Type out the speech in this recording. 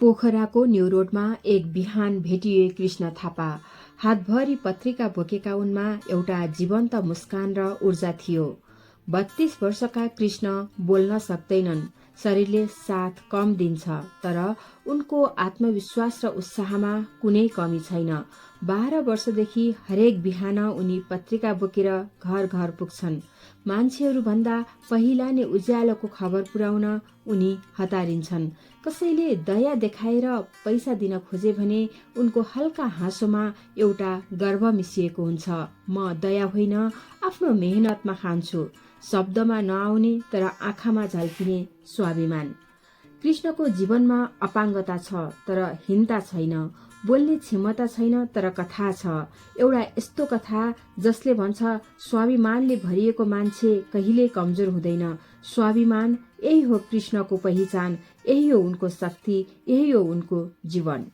पोखराको new रोडमा एक बिहान भेटिए कृष्ण थापा। हातभरि पत्रिका बोकेका उनमा एउटा जीवन्त मुस्कान र ऊर्जा थियो। 32 वर्षका कृष्ण बोल्न सक्दैनन्, शरीरले साथ कम दिन्छ, तर उनको आत्मविश्वास र उत्साहमा कुनै कमी छैन। 12 वर्षदेखि हरेक बिहान उनी पत्रिका बोकेर घर घर पुग्छन्। मान्छेहरूभन्दा पहिला नै उज्यालोको खबर पुर्याउन उनी हतारिन्छन्। कसैले दया देखाएर पैसा दिन खोजे भने उनको हल्का हाँसोमा एउटा गर्व मिसिएको हुन्छ। म दया होइन, आफ्नो मेहनतमा खान्छु। शब्दमा नआउने तर आँखामा झल्किने स्वाभिमान। कृष्णको जीवनमा अपाङ्गता छ तर हीनता छैन। बोल्ने क्षमता छैन तर कथा छ। एउटा यस्तो कथा जसले भन्छ स्वाभिमानले भरिएको मान्छे कहिल्यै कमजोर हुँदैन। स्वाभिमान, यही हो कृष्णको पहिचान, यही हो उनको शक्ति, यही हो उनको जीवन।